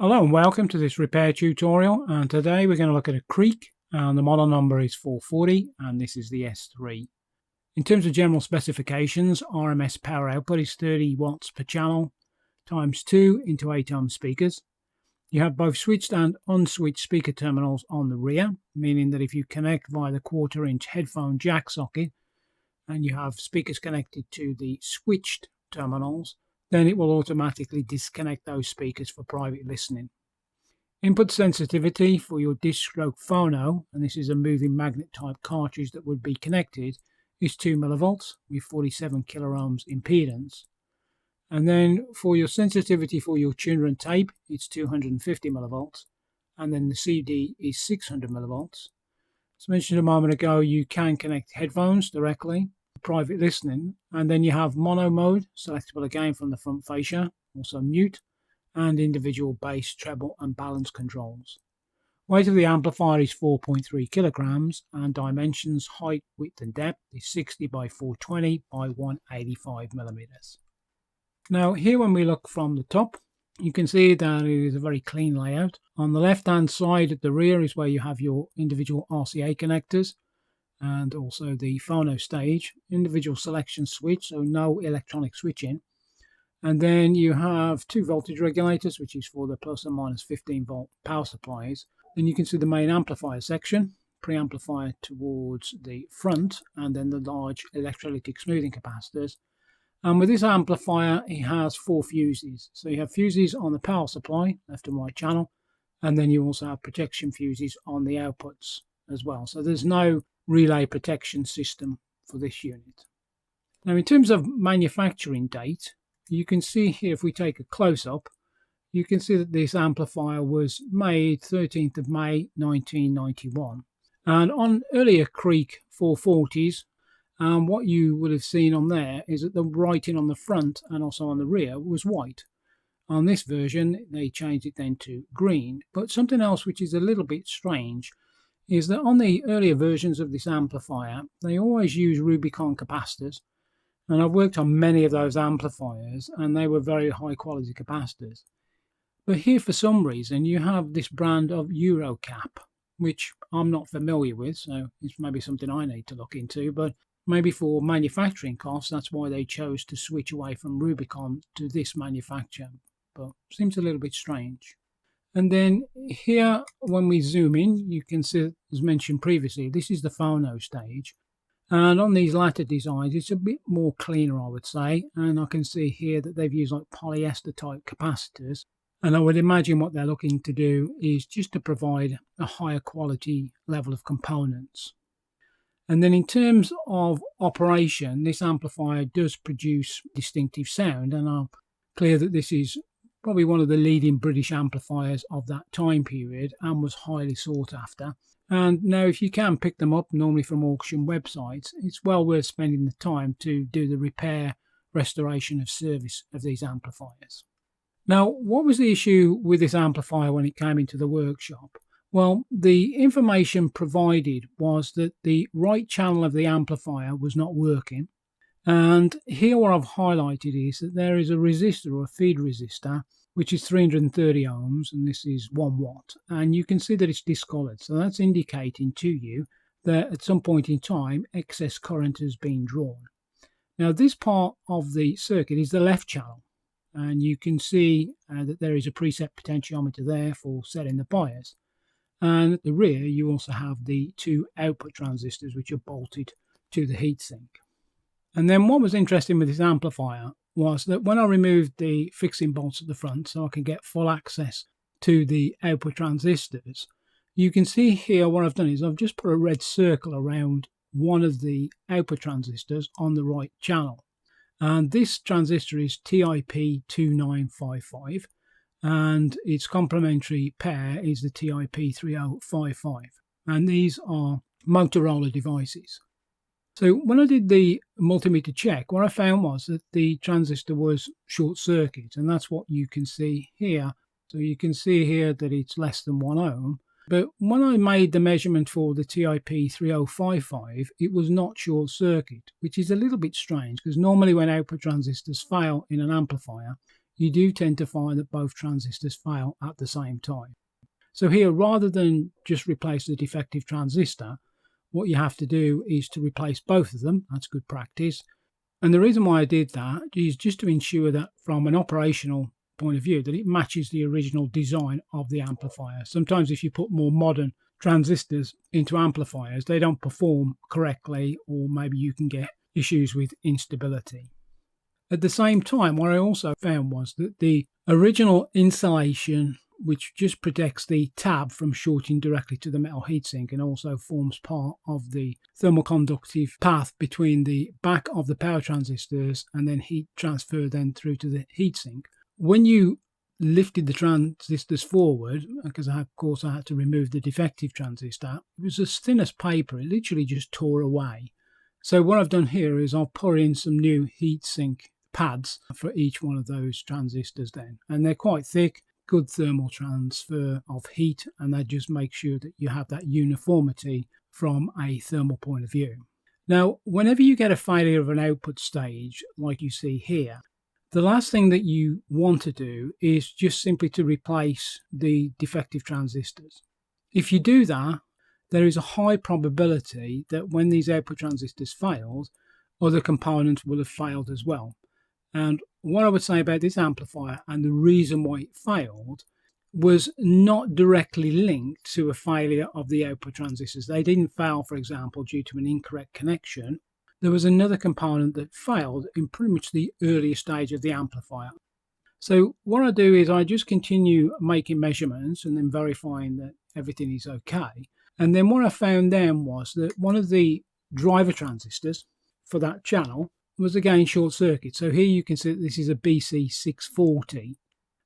Hello and welcome to this repair tutorial, and today we're going to look at a Creek, and the model number is 440 and this is the S3. In terms of general specifications, RMS power output is 30 watts per channel times 2 into 8 ohm speakers. You have both switched and unswitched speaker terminals on the rear, meaning that if you connect via the 1/4 inch headphone jack socket and you have speakers connected to the switched terminals, then it will automatically disconnect those speakers for private listening. Input sensitivity for your disc stroke phono, and this is a moving magnet type cartridge that would be connected, is 2 millivolts with 47 kiloohms impedance. And then for your sensitivity for your tuner and tape, it's 250 millivolts, and then the CD is 600 millivolts. As mentioned a moment ago, you can connect headphones directly, private listening, and then you have mono mode, selectable again from the front fascia, also mute, and individual bass, treble and balance controls. Weight of the amplifier is 4.3 kilograms, and dimensions, height, width and depth is 60 by 420 by 185 millimeters. Now here, when we look from the top, you can see that it is a very clean layout. On the left hand side at the rear is where you have your individual RCA connectors and also the phono stage, individual selection switch, so no electronic switching. And then you have 2 voltage regulators, which is for the plus and minus 15 volt power supplies. Then you can see the main amplifier section, preamplifier towards the front, and then the large electrolytic smoothing capacitors. And with this amplifier, it has 4 fuses. So you have fuses on the power supply, left and right channel, and then you also have protection fuses on the outputs as well. So there's no relay protection system for this unit. Now in terms of manufacturing date, you can see here, if we take a close-up, you can see that this amplifier was made 13th of May 1991. And on earlier Creek 440s, what you would have seen on there is that the writing on the front and also on the rear was white. On this version, they changed it then to green. But something else which is a little bit strange is that on the earlier versions of this amplifier, they always use Rubicon capacitors. And I've worked on many of those amplifiers, and they were very high quality capacitors. But here, for some reason, you have this brand of Eurocap, which I'm not familiar with, so it's maybe something I need to look into. But maybe for manufacturing costs, that's why they chose to switch away from Rubicon to this manufacturer. But seems a little bit strange. And then here, when we zoom in, you can see, as mentioned previously, this is the phono stage. And on these latter designs, it's a bit more cleaner, I would say. And I can see here that they've used like polyester type capacitors. And I would imagine what they're looking to do is just to provide a higher quality level of components. And then in terms of operation, this amplifier does produce distinctive sound. And I'm clear that this is probably one of the leading British amplifiers of that time period and was highly sought after. And now if you can pick them up, normally from auction websites, it's well worth spending the time to do the repair, restoration of service of these amplifiers. Now, what was the issue with this amplifier when it came into the workshop? Well, the information provided was that the right channel of the amplifier was not working. And here what I've highlighted is that there is a resistor or a feed resistor, which is 330 ohms, and this is 1 watt. And you can see that it's discoloured. So that's indicating to you that at some point in time, excess current has been drawn. Now, this part of the circuit is the left channel. And you can see that there is a preset potentiometer there for setting the bias. And at the rear, you also have the 2 output transistors, which are bolted to the heatsink. And then what was interesting with this amplifier was that when I removed the fixing bolts at the front so I can get full access to the output transistors, you can see here what I've done is I've just put a red circle around one of the output transistors on the right channel. And this transistor is TIP2955, and its complementary pair is the TIP3055. And these are Motorola devices. So when I did the multimeter check, what I found was that the transistor was short circuit, and that's what you can see here. So you can see here that it's less than 1 ohm. But when I made the measurement for the TIP3055, it was not short circuit, which is a little bit strange because normally when output transistors fail in an amplifier, you do tend to find that both transistors fail at the same time. So here, rather than just replace the defective transistor, what you have to do is to replace both of them. That's good practice. And the reason why I did that is just to ensure that from an operational point of view that it matches the original design of the amplifier. Sometimes if you put more modern transistors into amplifiers, they don't perform correctly, or maybe you can get issues with instability. At the same time, what I also found was that the original insulation, which just protects the tab from shorting directly to the metal heatsink and also forms part of the thermal conductive path between the back of the power transistors and then heat transfer then through to the heatsink. When you lifted the transistors forward, because of course I had to remove the defective transistor, it was as thin as paper. It literally just tore away. So what I've done here is I'll put in some new heatsink pads for each one of those transistors then, and they're quite thick, good thermal transfer of heat, and that just makes sure that you have that uniformity from a thermal point of view. Now, whenever you get a failure of an output stage like you see here, the last thing that you want to do is just simply to replace the defective transistors. If you do that, there is a high probability that when these output transistors failed, other components will have failed as well. And what I would say about this amplifier and the reason why it failed was not directly linked to a failure of the output transistors. They didn't fail, for example, due to an incorrect connection. There was another component that failed in pretty much the earlier stage of the amplifier. So what I do is I just continue making measurements and then verifying that everything is okay. And then what I found then was that one of the driver transistors for that channel was again short circuit. So here you can see that this is a BC640,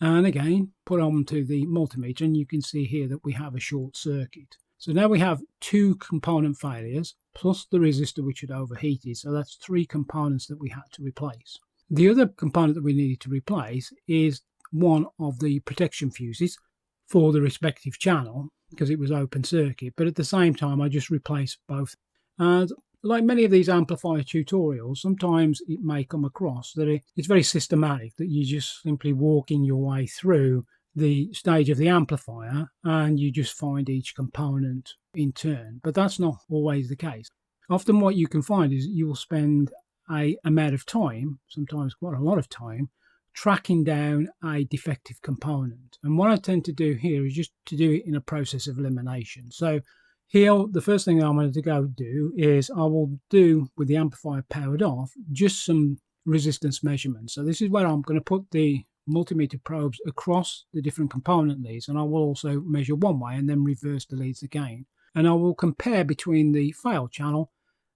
and again put onto the multimeter and you can see here that we have a short circuit. So now we have two component failures plus the resistor which had overheated, so that's three components that we had to replace. The other component that we needed to replace is one of the protection fuses for the respective channel because it was open circuit, but at the same time I just replaced both. And like many of these amplifier tutorials, sometimes it may come across that it's very systematic, that you just simply walking your way through the stage of the amplifier and you just find each component in turn. But that's not always the case. Often what you can find is you will spend an amount of time, sometimes quite a lot of time, tracking down a defective component. And what I tend to do here is just to do it in a process of elimination. So here, the first thing I'm going to go do is I will do, with the amplifier powered off, just some resistance measurements. So this is where I'm going to put the multimeter probes across the different component leads, and I will also measure one way and then reverse the leads again. And I will compare between the failed channel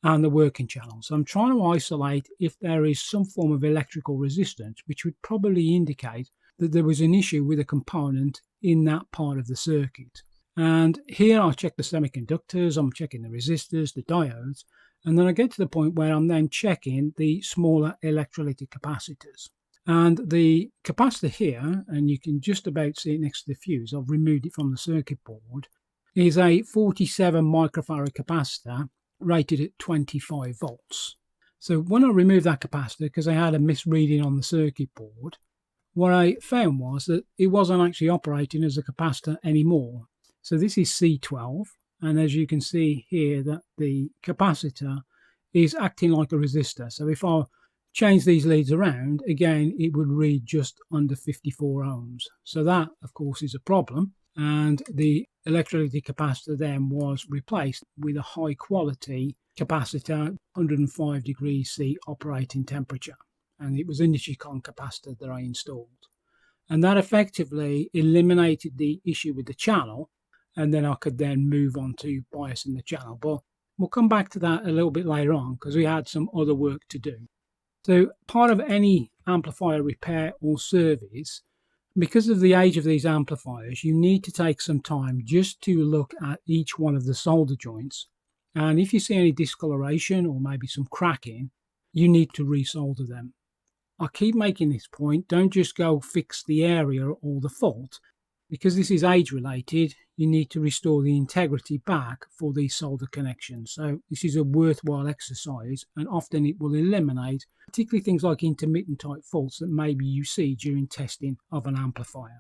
and the working channel. So I'm trying to isolate if there is some form of electrical resistance, which would probably indicate that there was an issue with a component in that part of the circuit. And here I'll check the semiconductors, I'm checking the resistors, the diodes, and then I get to the point where I'm then checking the smaller electrolytic capacitors. And the capacitor here, and you can just about see it next to the fuse, I've removed it from the circuit board, is a 47 microfarad capacitor rated at 25 volts. So when I removed that capacitor, because I had a misreading on the circuit board, what I found was that it wasn't actually operating as a capacitor anymore. So this is C12, and as you can see here that the capacitor is acting like a resistor. So if I change these leads around, again, it would read just under 54 ohms. So that, of course, is a problem. And the electrolytic capacitor then was replaced with a high quality capacitor, 105 degrees C operating temperature. And it was a Nichicon capacitor that I installed. And that effectively eliminated the issue with the channel. And then I could then move on to biasing the channel. But we'll come back to that a little bit later on because we had some other work to do. So part of any amplifier repair or service, because of the age of these amplifiers, you need to take some time just to look at each one of the solder joints. And if you see any discoloration or maybe some cracking, you need to resolder them. I keep making this point, don't just go fix the area or the fault. Because this is age related, you need to restore the integrity back for these solder connections. So this is a worthwhile exercise, and often it will eliminate particularly things like intermittent type faults that maybe you see during testing of an amplifier.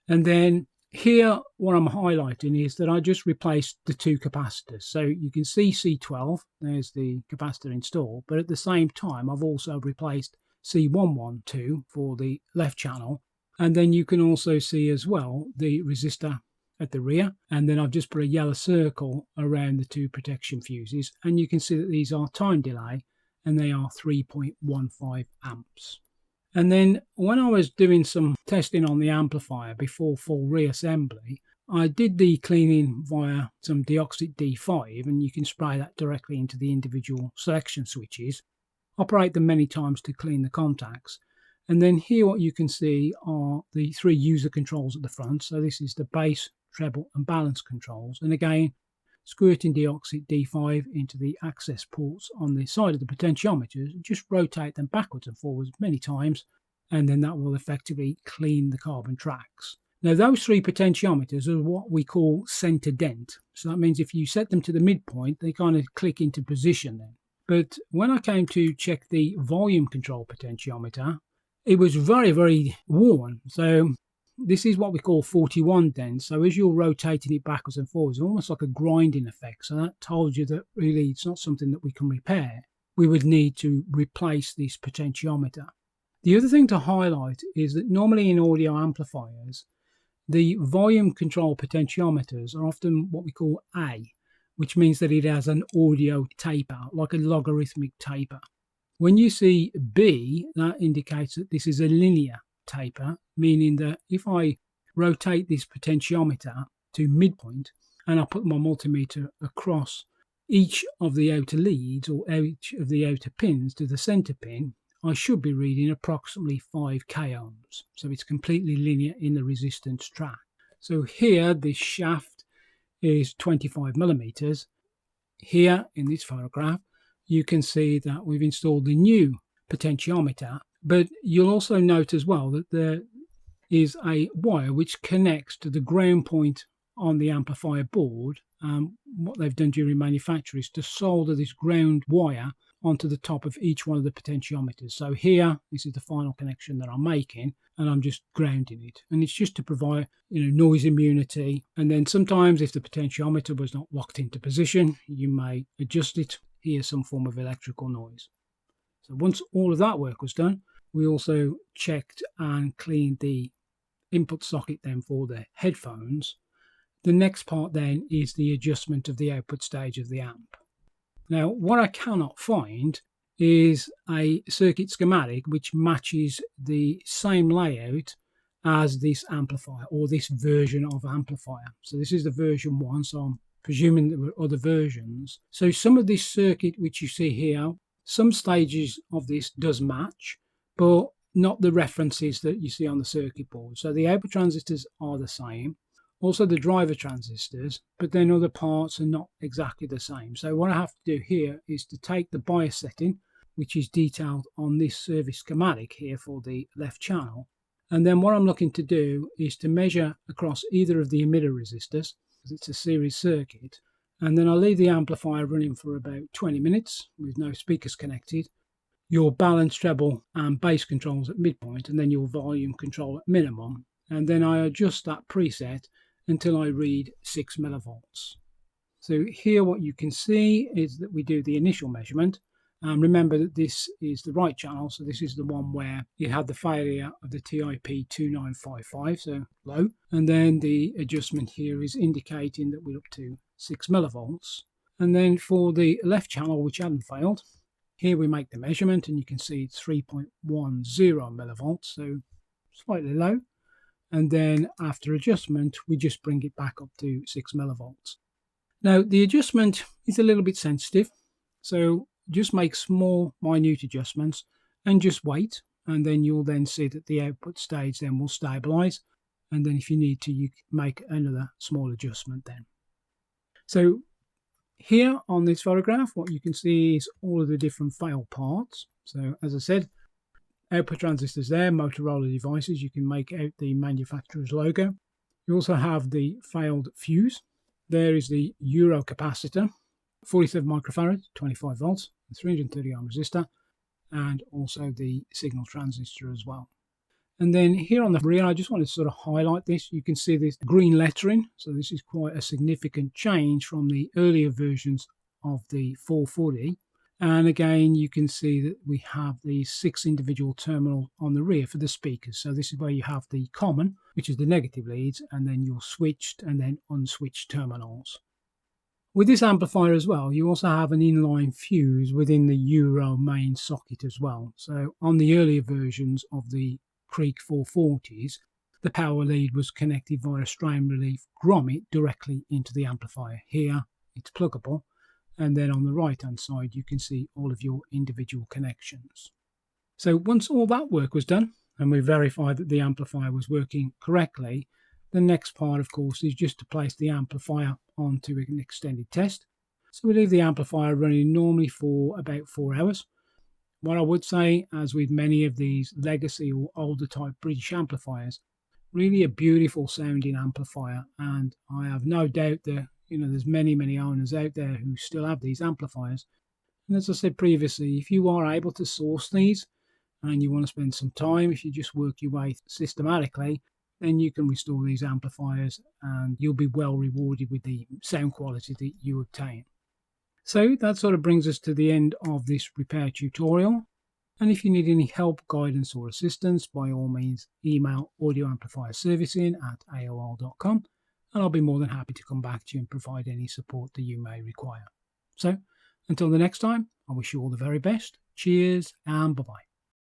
And then here what I'm highlighting is that I just replaced the two capacitors. So you can see C12, there's the capacitor installed, but at the same time I've also replaced C112 for the left channel. And then you can also see as well the resistor at the rear, and then I've just put a yellow circle around the two protection fuses, and you can see that these are time delay and they are 3.15 amps. And then when I was doing some testing on the amplifier before full reassembly, I did the cleaning via some De-Oxit D5, and you can spray that directly into the individual selection switches, operate them many times to clean the contacts. And then here what you can see are the three user controls at the front. So this is the bass, treble and balance controls. And again, squirting De-Oxit D5 into the access ports on the side of the potentiometers, just rotate them backwards and forwards many times, and then that will effectively clean the carbon tracks. Now those three potentiometers are what we call center dent. So that means if you set them to the midpoint, they kind of click into position then. But when I came to check the volume control potentiometer, it was very, very worn. So this is what we call 41 dent. So as you're rotating it backwards and forwards, it's almost like a grinding effect. So that told you that really it's not something that we can repair. We would need to replace this potentiometer. The other thing to highlight is that normally in audio amplifiers, the volume control potentiometers are often what we call A, which means that it has an audio taper, like a logarithmic taper. When you see B, that indicates that this is a linear taper, meaning that if I rotate this potentiometer to midpoint and I put my multimeter across each of the outer leads or each of the outer pins to the center pin, I should be reading approximately 5 ohms. So it's completely linear in the resistance track. So here this shaft is 25 millimeters. Here in this photograph, you can see that we've installed the new potentiometer, but you'll also note as well that there is a wire which connects to the ground point on the amplifier board. What they've done during manufacture is to solder this ground wire onto the top of each one of the potentiometers. So here, this is the final connection that I'm making, and I'm just grounding it. And it's just to provide, noise immunity. And then sometimes if the potentiometer was not locked into position, you may adjust it, hear some form of electrical noise. So once all of that work was done, we also checked and cleaned the input socket then for the headphones. The next part then is the adjustment of the output stage of the amp. Now, what I cannot find is a circuit schematic which matches the same layout as this amplifier or this version of amplifier. So this is the version 1, so I'm presuming there were other versions. So some of this circuit which you see here, some stages of this does match, but not the references that you see on the circuit board. So the output transistors are the same. Also the driver transistors, but then other parts are not exactly the same. So what I have to do here is to take the bias setting, which is detailed on this service schematic here for the left channel. And then what I'm looking to do is to measure across either of the emitter resistors, because it's a series circuit. And then I'll leave the amplifier running for about 20 minutes with no speakers connected. Your balance, treble and bass controls at midpoint, and then your volume control at minimum. And then I adjust that preset until I read 6 millivolts. So here what you can see is that we do the initial measurement. Remember that this is the right channel, so this is the one where you had the failure of the TIP2955, so low. And then the adjustment here is indicating that we're up to 6 millivolts. And then for the left channel, which hadn't failed, here we make the measurement and you can see it's 3.10 millivolts, so slightly low. And then after adjustment, we just bring it back up to 6 millivolts. Now, the adjustment is a little bit sensitive, so just make small, minute adjustments and just wait. And then you'll then see that the output stage then will stabilize. And then if you need to, you can make another small adjustment then. So here on this photograph, what you can see is all of the different fail parts. So as I said, output transistors there, Motorola devices, you can make out the manufacturer's logo. You also have the failed fuse. There is the Euro capacitor, 47 microfarad, 25 volts, 330 ohm resistor, and also the signal transistor as well. And then here on the rear, I just want to sort of highlight this. You can see this green lettering. So this is quite a significant change from the earlier versions of the 440. And again, you can see that we have these 6 individual terminals on the rear for the speakers. So this is where you have the common, which is the negative leads, and then your switched and then unswitched terminals. With this amplifier as well, you also have an inline fuse within the Euro main socket as well. So on the earlier versions of the Creek 440s, the power lead was connected via a strain relief grommet directly into the amplifier. Here, it's pluggable. And then on the right hand side you can see all of your individual connections. So once all that work was done and we verified that the amplifier was working correctly, the next part of course is just to place the amplifier onto an extended test. So we leave the amplifier running normally for about 4 hours. What I would say, as with many of these legacy or older type British amplifiers, really a beautiful sounding amplifier, and I have no doubt that there's many owners out there who still have these amplifiers. And as I said previously, if you are able to source these and you want to spend some time, if you just work your way systematically, then you can restore these amplifiers and you'll be well rewarded with the sound quality that you obtain. So that sort of brings us to the end of this repair tutorial. And if you need any help, guidance or assistance, by all means email audioamplifierservicing@aol.com. and I'll be more than happy to come back to you and provide any support that you may require. So, until the next time, I wish you all the very best. Cheers and bye-bye.